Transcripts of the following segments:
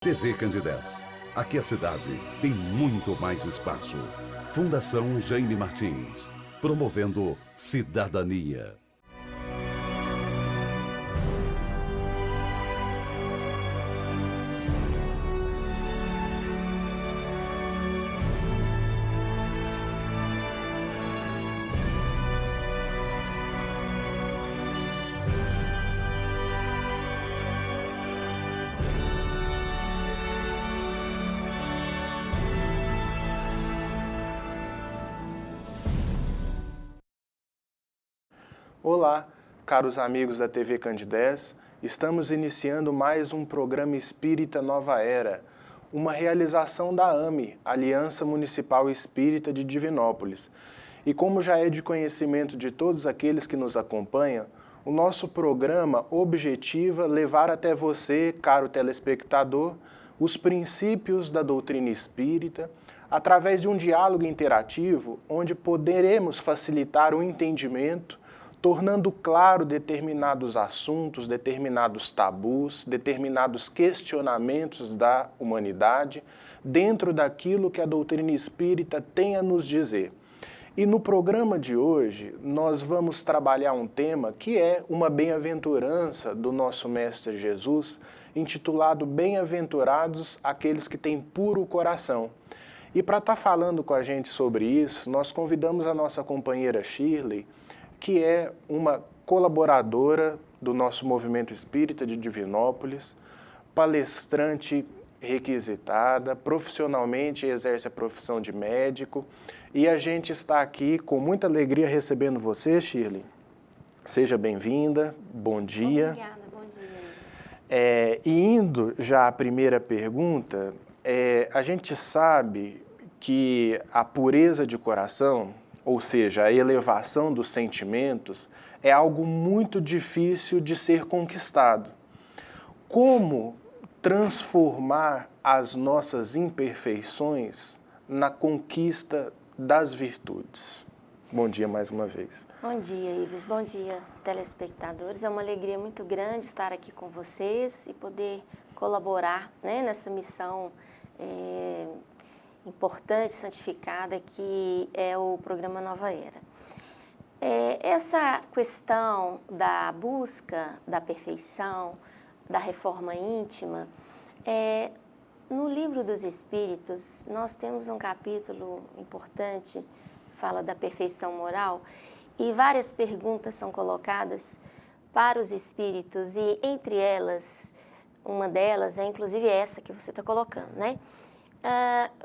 TV Candidez. Aqui a cidade tem muito mais espaço. Fundação Jaime Martins. Promovendo cidadania. Olá, caros amigos da TV Candidez, estamos iniciando mais um programa Espírita Nova Era, uma realização da AME, Aliança Municipal Espírita de Divinópolis. E como já é de conhecimento de todos aqueles que nos acompanham, o nosso programa objetiva levar até você, caro telespectador, os princípios da doutrina espírita, através de um diálogo interativo onde poderemos facilitar o entendimento, tornando claro determinados assuntos, determinados tabus, determinados questionamentos da humanidade, dentro daquilo que a doutrina espírita tem a nos dizer. E no programa de hoje, nós vamos trabalhar um tema que é uma bem-aventurança do nosso Mestre Jesus, intitulado Bem-aventurados aqueles que têm puro coração. E para estar falando com a gente sobre isso, nós convidamos a nossa companheira Shirley, que é uma colaboradora do nosso Movimento Espírita de Divinópolis, palestrante requisitada, profissionalmente exerce a profissão de médico, e a gente está aqui com muita alegria recebendo você, Shirley. Seja bem-vinda, bom dia. Obrigada, bom dia. E indo já à primeira pergunta, a gente sabe que a pureza de coração, ou seja, a elevação dos sentimentos, é algo muito difícil de ser conquistado. Como transformar as nossas imperfeições na conquista das virtudes? Bom dia mais uma vez. Bom dia, Ives. Bom dia, telespectadores. É uma alegria muito grande estar aqui com vocês e poder colaborar, né, nessa missão importante, santificada, que é o programa Nova Era. Essa questão da busca da perfeição, da reforma íntima, no Livro dos Espíritos, nós temos um capítulo importante, fala da perfeição moral, e várias perguntas são colocadas para os espíritos, e entre elas, uma delas é inclusive essa que você está colocando, né?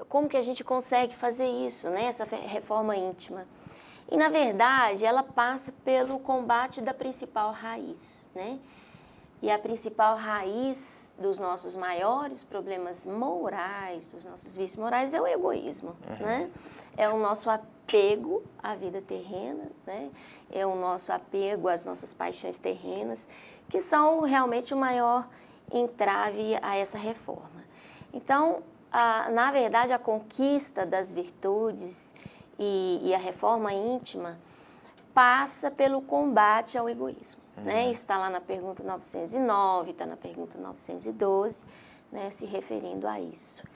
Como que a gente consegue fazer isso, né? Essa reforma íntima. E, na verdade, ela passa pelo combate da principal raiz, né? E a principal raiz dos nossos maiores problemas morais, dos nossos vícios morais, é o egoísmo, né? É o nosso apego à vida terrena, né? É o nosso apego às nossas paixões terrenas, que são realmente o maior entrave a essa reforma. Então, na verdade, a conquista das virtudes e a reforma íntima passa pelo combate ao egoísmo, né? Está lá na pergunta 909, está na pergunta 912, né, se referindo a isso.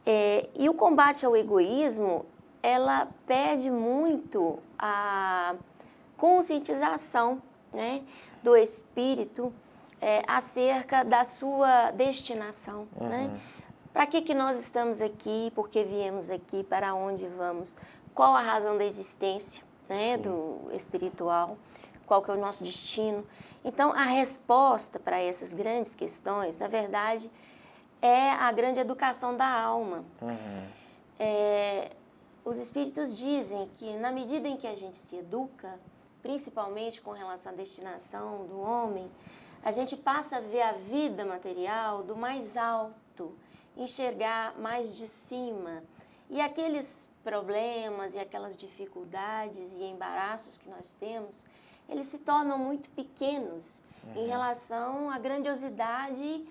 E o combate ao egoísmo, ela pede muito a conscientização, né, do espírito acerca da sua destinação, né? Para que nós estamos aqui, por que viemos aqui, para onde vamos, qual a razão da existência, né, do espiritual, qual que é o nosso destino. Então, a resposta para essas grandes questões, na verdade, é a grande educação da alma. Os espíritos dizem que, na medida em que a gente se educa, principalmente com relação à destinação do homem, a gente passa a ver a vida material do mais alto, enxergar mais de cima. E aqueles problemas e aquelas dificuldades e embaraços que nós temos, eles se tornam muito pequenos em relação à grandiosidade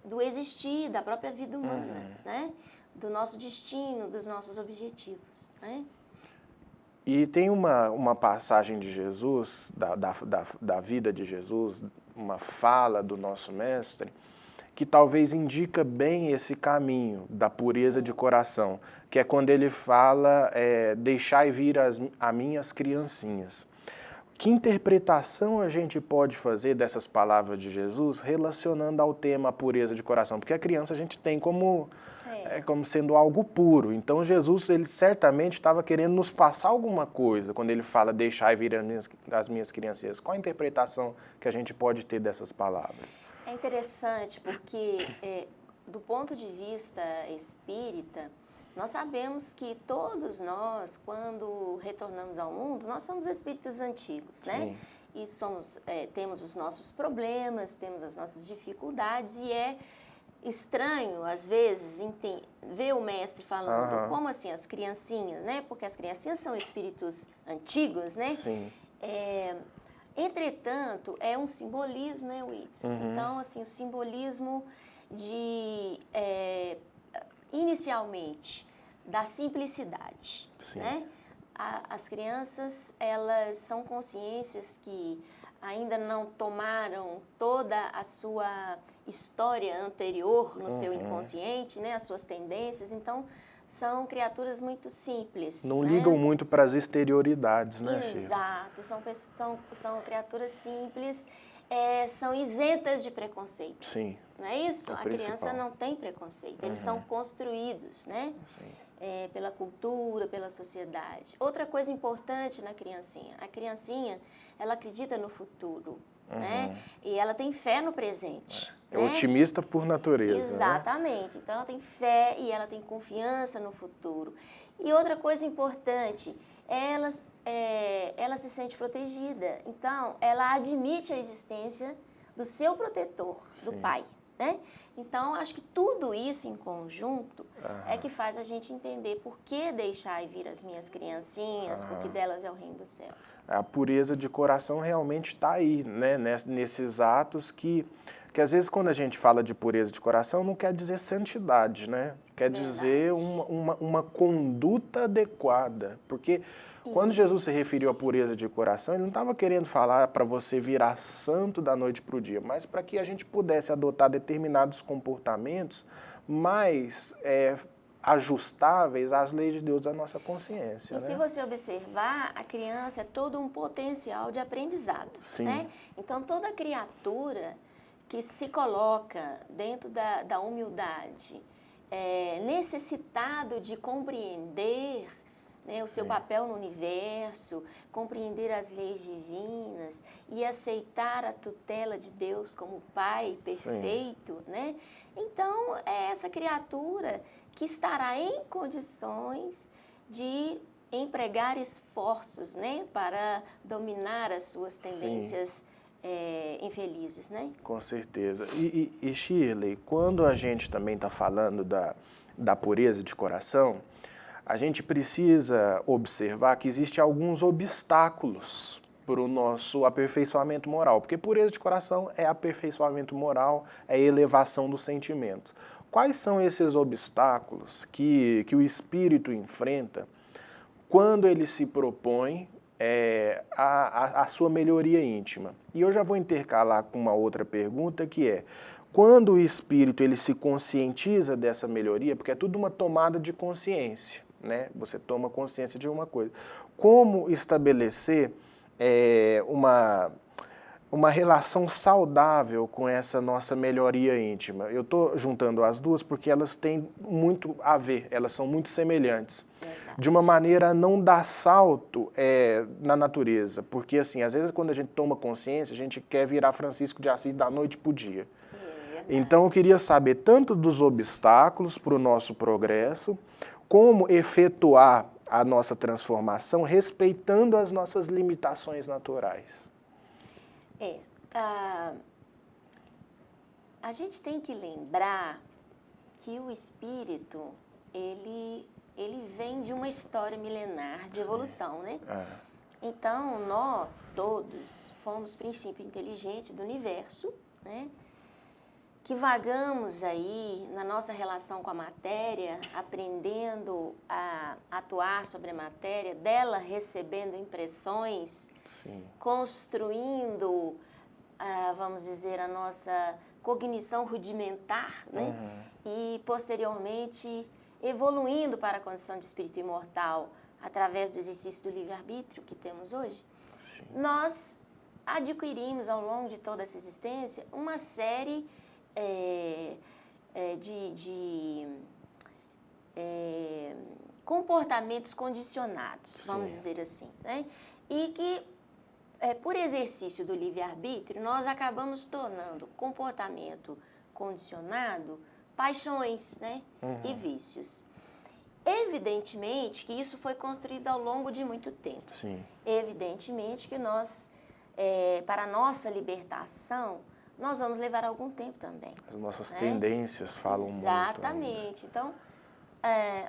do existir, da própria vida humana, né? Do nosso destino, dos nossos objetivos, né? E tem uma passagem de Jesus, da vida de Jesus, uma fala do nosso mestre, que talvez indica bem esse caminho da pureza de coração, que é quando ele fala, deixai vir as minhas criancinhas. Que interpretação a gente pode fazer dessas palavras de Jesus relacionando ao tema pureza de coração? Porque a criança a gente tem como sendo algo puro. Então Jesus, ele certamente estava querendo nos passar alguma coisa quando ele fala deixai vir as minhas criancinhas. Qual a interpretação que a gente pode ter dessas palavras? É interessante porque, do ponto de vista espírita, nós sabemos que todos nós, quando retornamos ao mundo, nós somos espíritos antigos, né? E temos os nossos problemas, temos as nossas dificuldades, e é estranho, às vezes, ver o mestre falando, como assim, as criancinhas, né? Porque as criancinhas são espíritos antigos, né? Sim. Entretanto, é um simbolismo, né, Willis? Então, assim, o simbolismo de, inicialmente, da simplicidade, né? As crianças, elas são consciências que ainda não tomaram toda a sua história anterior no seu inconsciente, né? As suas tendências, então são criaturas muito simples. Não né? ligam muito para as exterioridades, né, Chico? Exato, são criaturas simples, são isentas de preconceito. Sim. Não é isso? É o A principal. criança não tem preconceito, eles são construídos, né? Sim. Pela cultura, pela sociedade. Outra coisa importante na criancinha, a criancinha, ela acredita no futuro, né? E ela tem fé no presente. É né? otimista por natureza. Exatamente. Né? Então, ela tem fé e ela tem confiança no futuro. E outra coisa importante, ela se sente protegida. Então, ela admite a existência do seu protetor, do pai. Né? Então, acho que tudo isso em conjunto é que faz a gente entender por que deixar vir as minhas criancinhas, porque delas é o reino dos céus. A pureza de coração realmente está aí, né? Nesses atos que às vezes quando a gente fala de pureza de coração não quer dizer santidade, né? Quer dizer uma conduta adequada, porque quando Jesus se referiu à pureza de coração, ele não estava querendo falar para você virar santo da noite para o dia, mas para que a gente pudesse adotar determinados comportamentos mais ajustáveis às leis de Deus da nossa consciência. E se você observar, a criança é todo um potencial de aprendizado. Sim. Né? Então, toda criatura que se coloca dentro da humildade, necessitado de compreender o seu papel no universo, compreender as leis divinas e aceitar a tutela de Deus como Pai perfeito, né? Então, é essa criatura que estará em condições de empregar esforços, né, para dominar as suas tendências infelizes, né? Com certeza. E Shirley, quando a gente também está falando da pureza de coração, a gente precisa observar que existem alguns obstáculos para o nosso aperfeiçoamento moral, porque pureza de coração é aperfeiçoamento moral, é elevação dos sentimentos. Quais são esses obstáculos que o espírito enfrenta quando ele se propõe a sua melhoria íntima? E eu já vou intercalar com uma outra pergunta que é: quando o espírito ele se conscientiza dessa melhoria, porque é tudo uma tomada de consciência, né? Você toma consciência de uma coisa. Como estabelecer uma relação saudável com essa nossa melhoria íntima? Eu estou juntando as duas porque elas têm muito a ver, elas são muito semelhantes. De uma maneira a não dar salto na natureza, porque assim, às vezes quando a gente toma consciência, a gente quer virar Francisco de Assis da noite para o dia. Então eu queria saber tanto dos obstáculos para o nosso progresso, como efetuar a nossa transformação respeitando as nossas limitações naturais. A gente tem que lembrar que o espírito, ele vem de uma história milenar de evolução, né? Então, nós todos fomos princípio inteligente do universo, né? Que vagamos aí na nossa relação com a matéria, aprendendo a atuar sobre a matéria, dela recebendo impressões, construindo, vamos dizer, a nossa cognição rudimentar, né? E posteriormente evoluindo para a condição de espírito imortal através do exercício do livre-arbítrio que temos hoje, nós adquirimos ao longo de toda essa existência uma série de comportamentos condicionados, vamos dizer assim, né? E que, por exercício do livre-arbítrio, nós acabamos tornando comportamento condicionado paixões, né? E vícios. Evidentemente que isso foi construído ao longo de muito tempo. Sim. Evidentemente que nós, para a nossa libertação, nós vamos levar algum tempo também. As nossas né? tendências falam muito. Exatamente. Então,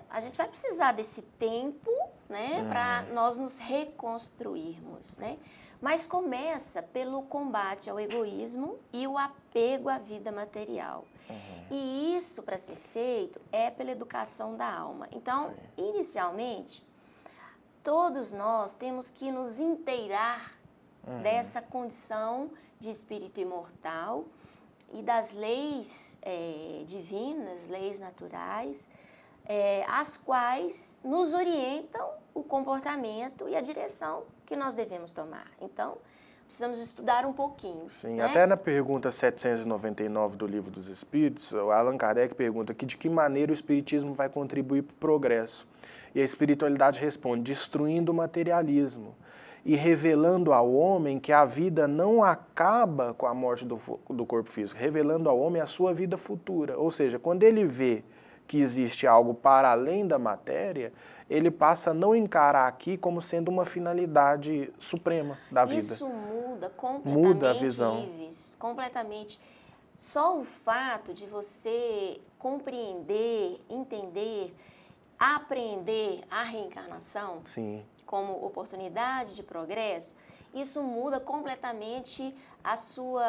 a gente vai precisar desse tempo, né, para nós nos reconstruirmos, né? Mas começa pelo combate ao egoísmo e o apego à vida material. E isso, para ser feito, é pela educação da alma. Então, inicialmente, todos nós temos que nos inteirar dessa condição de espírito imortal e das leis divinas, leis naturais, as quais nos orientam o comportamento e a direção que nós devemos tomar. Então, precisamos estudar um pouquinho. Sim, né? até na pergunta 799 do Livro dos Espíritos, o Allan Kardec pergunta de que maneira o Espiritismo vai contribuir para o progresso. E a espiritualidade responde, destruindo o materialismo e revelando ao homem que a vida não acaba com a morte do corpo físico, revelando ao homem a sua vida futura. Ou seja, quando ele vê que existe algo para além da matéria, ele passa a não encarar aqui como sendo uma finalidade suprema da vida. Isso muda completamente, muda a visão. Ives, completamente. Só o fato de você compreender, entender, apreender a reencarnação Sim. como oportunidade de progresso, isso muda completamente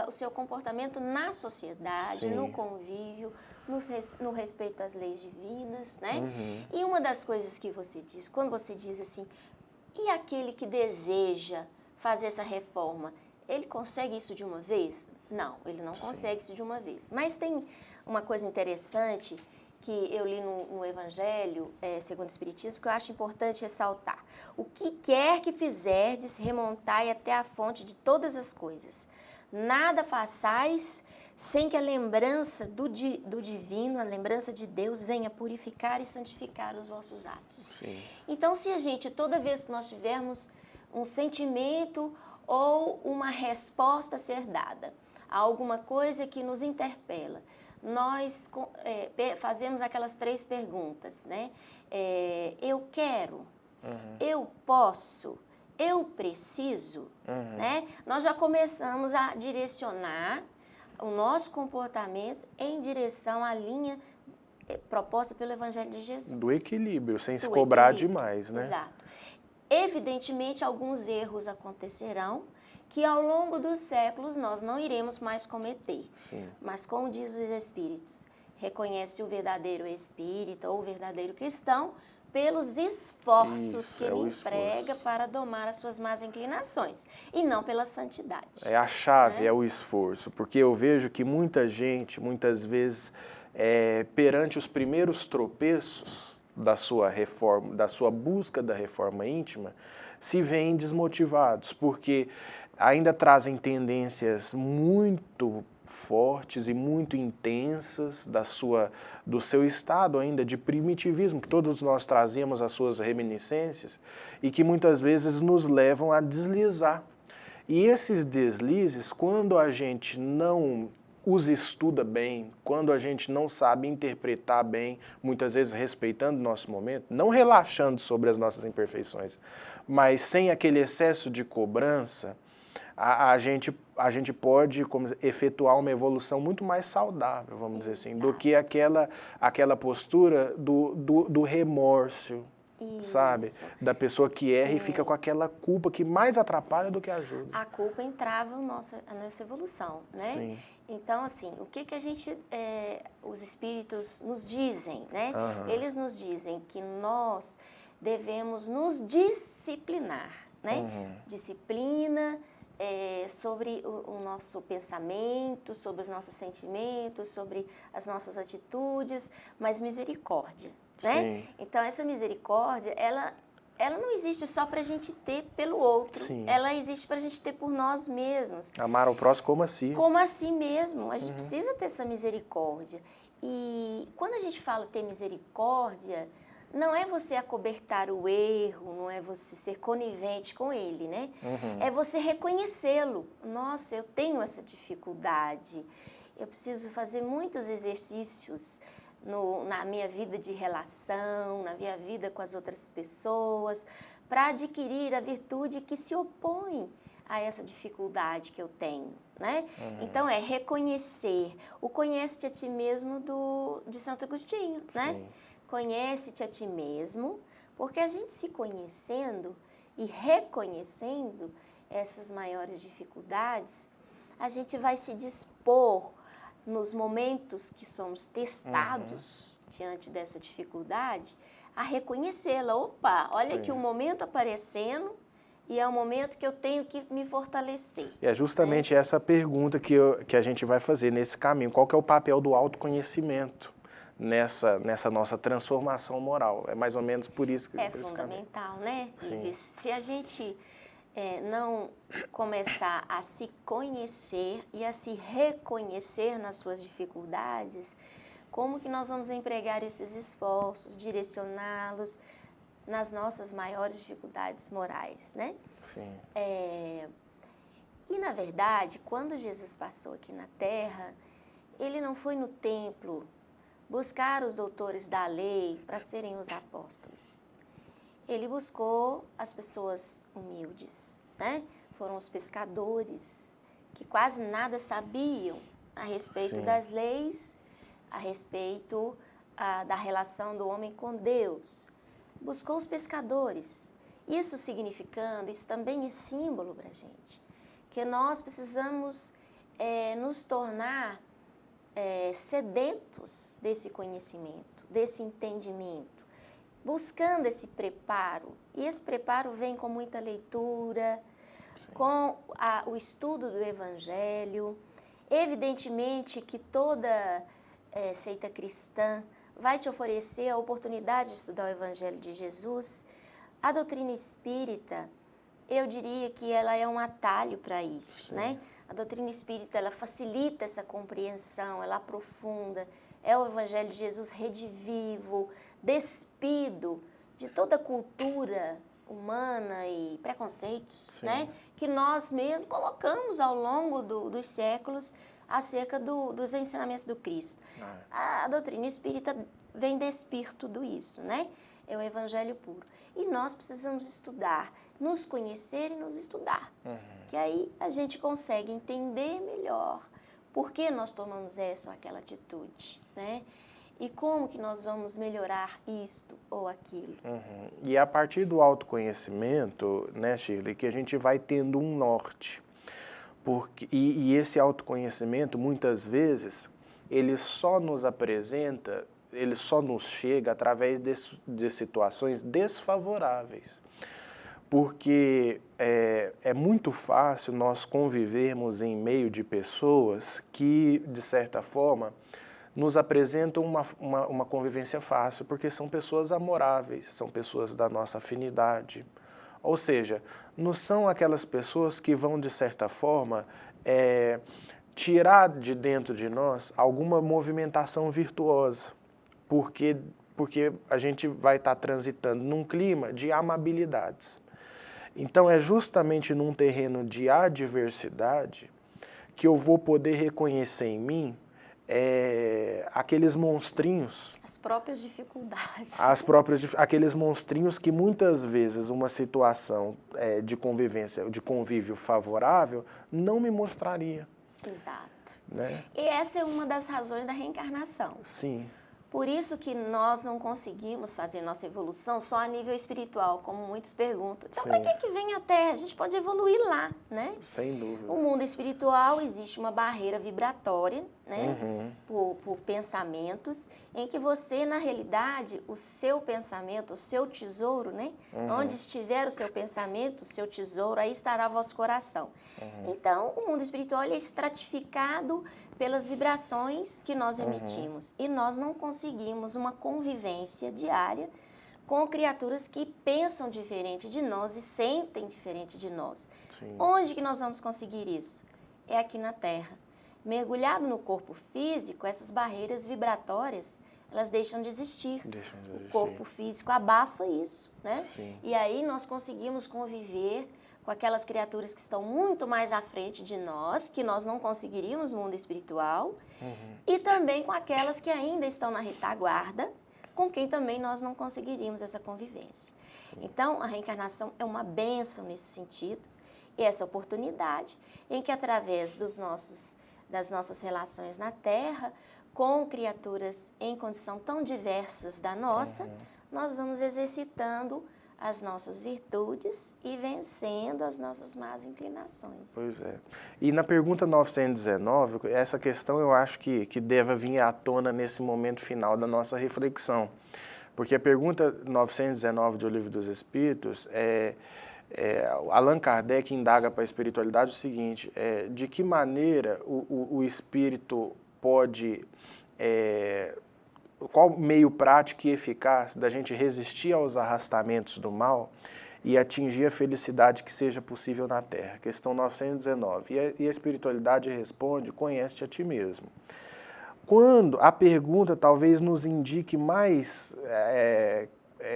o seu comportamento na sociedade, Sim. no convívio, no respeito às leis divinas, né? E uma das coisas que você diz, quando você diz assim, e aquele que deseja fazer essa reforma, ele consegue isso de uma vez? Não, ele não consegue isso de uma vez. Mas tem uma coisa interessante que eu li no Evangelho, segundo o Espiritismo, que eu acho importante ressaltar. O que quer que fizerdes, remontai até a fonte de todas as coisas. Nada façais sem que a lembrança do divino, a lembrança de Deus, venha purificar e santificar os vossos atos. Sim. Então, se a gente, toda vez que nós tivermos um sentimento ou uma resposta a ser dada a alguma coisa que nos interpela, nós fazemos aquelas 3 perguntas, né? Eu quero, eu posso, eu preciso, né? Nós já começamos a direcionar o nosso comportamento em direção à linha proposta pelo Evangelho de Jesus. Do equilíbrio, sem se cobrar demais, né? Exato. Evidentemente, alguns erros acontecerão que ao longo dos séculos nós não iremos mais cometer. Sim. Mas como diz os Espíritos, reconhece o verdadeiro espírita ou o verdadeiro cristão pelos esforços que ele emprega para domar as suas más inclinações, e não pela santidade. A chave é o esforço, porque eu vejo que muita gente, muitas vezes, perante os primeiros tropeços da sua reforma, da sua busca da reforma íntima, se veem desmotivados, porque ainda trazem tendências muito fortes e muito intensas do seu estado ainda de primitivismo, que todos nós trazíamos as suas reminiscências e que muitas vezes nos levam a deslizar. E esses deslizes, quando a gente não os estuda bem, quando a gente não sabe interpretar bem, muitas vezes respeitando o nosso momento, não relaxando sobre as nossas imperfeições, mas sem aquele excesso de cobrança, a gente pode efetuar uma evolução muito mais saudável, vamos dizer assim, do que aquela postura do remorso, sabe? Da pessoa que erra e fica com aquela culpa que mais atrapalha do que ajuda. A culpa entrava a nossa evolução, né? Sim. Então, assim, o que a gente, os espíritos nos dizem, né? Eles nos dizem que nós devemos nos disciplinar, né? Disciplina sobre o nosso pensamento, sobre os nossos sentimentos, sobre as nossas atitudes, mas misericórdia, né? Sim. Então, essa misericórdia, ela não existe só para a gente ter pelo outro, Sim. ela existe para a gente ter por nós mesmos. Amar ao próximo como assim. Como assim mesmo, a gente precisa ter essa misericórdia. E quando a gente fala ter misericórdia, não é você acobertar o erro, não é você ser conivente com ele, né? É você reconhecê-lo. Nossa, eu tenho essa dificuldade, eu preciso fazer muitos exercícios na minha vida de relação, na minha vida com as outras pessoas, para adquirir a virtude que se opõe a essa dificuldade que eu tenho, né? Então, é reconhecer. O conhece-te a ti mesmo de Santo Agostinho, né? Sim. Conhece-te a ti mesmo, porque a gente se conhecendo e reconhecendo essas maiores dificuldades, a gente vai se dispor nos momentos que somos testados diante dessa dificuldade, a reconhecê-la. Opa, olha aqui o momento aparecendo e é o momento que eu tenho que me fortalecer. E é justamente essa pergunta que a gente vai fazer nesse caminho. Qual que é o papel do autoconhecimento nessa nossa transformação moral? É mais ou menos por isso que... É fundamental, né? Sim. E se a gente não começar a se conhecer e a se reconhecer nas suas dificuldades, como que nós vamos empregar esses esforços, direcioná-los nas nossas maiores dificuldades morais, né? Sim. E, na verdade, quando Jesus passou aqui na Terra, ele não foi no templo buscar os doutores da lei para serem os apóstolos. Ele buscou as pessoas humildes, né? Foram os pescadores, que quase nada sabiam a respeito das leis, a respeito da relação do homem com Deus. Buscou os pescadores. Isso significando, isso também é símbolo para a gente, que nós precisamos nos tornar sedentos desse conhecimento, desse entendimento, buscando esse preparo. E esse preparo vem com muita leitura, com o estudo do Evangelho. Evidentemente que toda seita cristã vai te oferecer a oportunidade de estudar o Evangelho de Jesus. A doutrina espírita, eu diria que ela é um atalho para isso, né? A doutrina espírita, ela facilita essa compreensão, ela aprofunda. É o Evangelho de Jesus redivivo, despido de toda a cultura humana e preconceitos, né? Que nós mesmos colocamos ao longo dos séculos acerca dos ensinamentos do Cristo. A doutrina espírita vem despir tudo isso, né? É o Evangelho puro. E nós precisamos estudar, nos conhecer e nos estudar. Que aí a gente consegue entender melhor por que nós tomamos essa ou aquela atitude, né? E como que nós vamos melhorar isto ou aquilo. E a partir do autoconhecimento, né, Shirley, que a gente vai tendo um norte. E esse autoconhecimento, muitas vezes, ele só nos apresenta, ele só nos chega através de situações desfavoráveis. Porque é muito fácil nós convivermos em meio de pessoas que, de certa forma, nos apresentam uma convivência fácil, porque são pessoas amoráveis, são pessoas da nossa afinidade. Ou seja, não são aquelas pessoas que vão, de certa forma, tirar de dentro de nós alguma movimentação virtuosa, porque a gente vai estar transitando num clima de amabilidades. Então, é justamente num terreno de adversidade que eu vou poder reconhecer em mim aqueles monstrinhos. As próprias dificuldades. Aqueles monstrinhos que muitas vezes uma situação de convivência, de convívio favorável, não me mostraria. Exato. Né? E essa é uma das razões da reencarnação. Sim. Por isso que nós não conseguimos fazer nossa evolução só a nível espiritual, como muitos perguntam. Então, para que vem a Terra? A gente pode evoluir lá, né? Sem dúvida. No mundo espiritual existe uma barreira vibratória, né? Por pensamentos, em que você, na realidade, o seu pensamento, o seu tesouro, né? Onde estiver o seu pensamento, o seu tesouro, aí estará o vosso coração. Então, o mundo espiritual ele é estratificado pelas vibrações que nós emitimos. E nós não conseguimos uma convivência diária com criaturas que pensam diferente de nós e sentem diferente de nós. Sim. Onde que nós vamos conseguir isso? É aqui na Terra. Mergulhado no corpo físico, essas barreiras vibratórias, elas deixam de existir. O corpo físico abafa isso, né? Sim. E aí nós conseguimos conviver com aquelas criaturas que estão muito mais à frente de nós, que nós não conseguiríamos no mundo espiritual, e também com aquelas que ainda estão na retaguarda, com quem também nós não conseguiríamos essa convivência. Então, a reencarnação é uma bênção nesse sentido, e essa oportunidade em que, através das nossas relações na Terra, com criaturas em condição tão diversas da nossa, nós vamos exercitando as nossas virtudes e vencendo as nossas más inclinações. Pois é. E na pergunta 919, essa questão eu acho que deve vir à tona nesse momento final da nossa reflexão. Porque a pergunta 919 do Livro dos Espíritos Allan Kardec indaga para a espiritualidade o seguinte, de que maneira o espírito pode, qual meio prático e eficaz da gente resistir aos arrastamentos do mal e atingir a felicidade que seja possível na Terra? Questão 919. E a espiritualidade responde, conhece-te a ti mesmo. Quando a pergunta talvez nos indique mais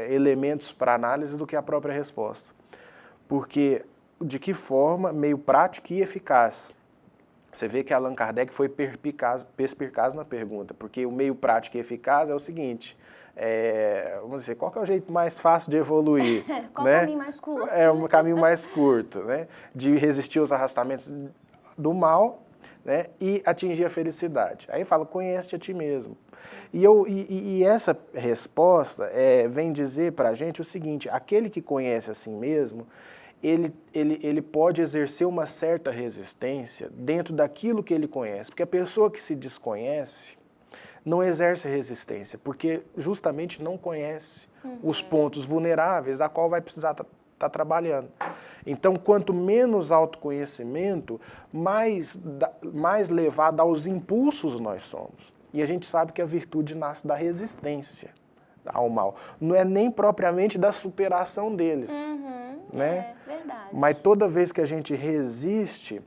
elementos para análise do que a própria resposta. Porque de que forma, meio prático e eficaz? Você vê que Allan Kardec foi perspicaz na pergunta, porque o meio prático e eficaz é o seguinte, vamos dizer, qual que é o jeito mais fácil de evoluir? Qual né? o caminho mais curto? É um caminho mais curto, né? De resistir aos arrastamentos do mal, né? E atingir a felicidade. Aí fala, conhece-te a ti mesmo. E essa resposta vem dizer para a gente o seguinte, aquele que conhece a si mesmo, ele pode exercer uma certa resistência dentro daquilo que ele conhece, porque a pessoa que se desconhece não exerce resistência, porque justamente não conhece os pontos vulneráveis da qual vai precisar estar trabalhando. Então, quanto menos autoconhecimento, mais levado aos impulsos nós somos. E a gente sabe que a virtude nasce da resistência ao mal. Não é nem propriamente da superação deles. Né? É verdade. Mas toda vez que a gente resiste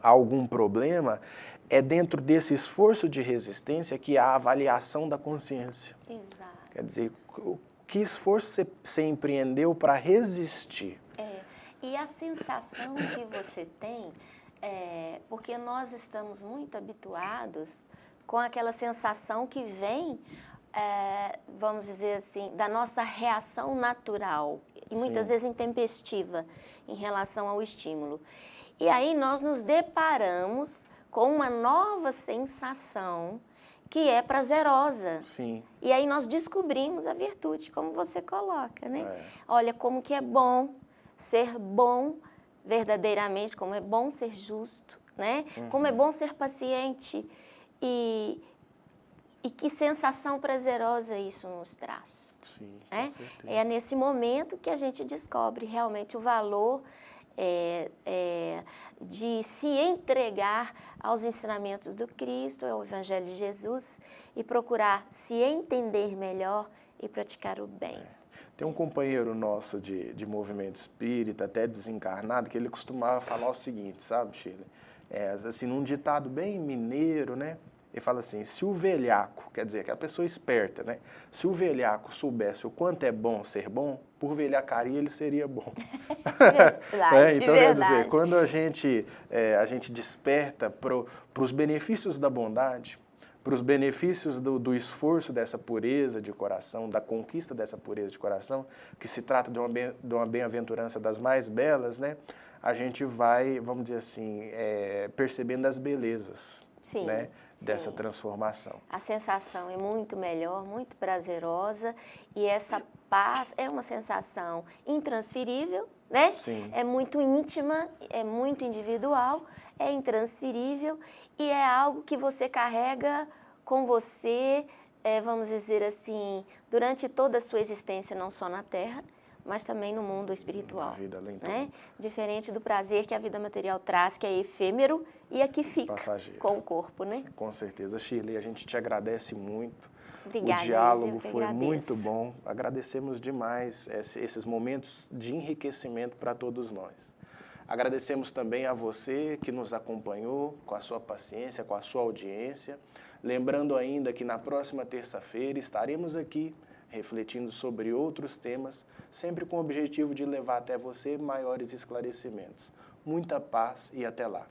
a algum problema, é dentro desse esforço de resistência que há a avaliação da consciência. Exato. Quer dizer, que esforço você empreendeu para resistir? E a sensação que você tem, porque nós estamos muito habituados com aquela sensação que vem, vamos dizer assim, da nossa reação natural, e muitas vezes intempestiva em relação ao estímulo. E aí nós nos deparamos com uma nova sensação que é prazerosa. Sim. E aí nós descobrimos a virtude, como você coloca, né? Olha, como que é bom ser bom verdadeiramente, como é bom ser justo, né? Como é bom ser paciente e que sensação prazerosa isso nos traz. Sim, né? com certeza. É nesse momento que a gente descobre realmente o valor de se entregar aos ensinamentos do Cristo, ao Evangelho de Jesus, e procurar se entender melhor e praticar o bem. Tem um companheiro nosso de movimento espírita, até desencarnado, que ele costumava falar o seguinte, sabe, Sheila? Assim, num ditado bem mineiro, né? Ele fala assim, se o velhaco, quer dizer, que a pessoa esperta, né? Se o velhaco soubesse o quanto é bom ser bom, por velhacaria ele seria bom. Verdade, Então, verdade. quer dizer, quando a gente desperta para os benefícios da bondade, para os benefícios do esforço dessa pureza de coração, da conquista dessa pureza de coração, que se trata de uma bem-aventurança das mais belas, né? A gente vai, vamos dizer assim, percebendo as belezas, Sim, né? Dessa sim. transformação. A sensação é muito melhor, muito prazerosa, e essa paz é uma sensação intransferível, né? Sim. É muito íntima, é muito individual, é intransferível e é algo que você carrega com você, vamos dizer assim, durante toda a sua existência, não só na Terra, mas também no mundo espiritual. Na vida além de né? tudo. Diferente do prazer que a vida material traz, que é efêmero e aqui fica Passageiro. com o corpo, né? Com certeza. Shirley, a gente te agradece muito. Obrigada, O diálogo Isa, eu que foi agradeço. muito bom. Agradecemos demais esses momentos de enriquecimento para todos nós. Agradecemos também a você que nos acompanhou com a sua paciência, com a sua audiência. Lembrando ainda que na próxima terça-feira estaremos aqui refletindo sobre outros temas, sempre com o objetivo de levar até você maiores esclarecimentos. Muita paz e até lá.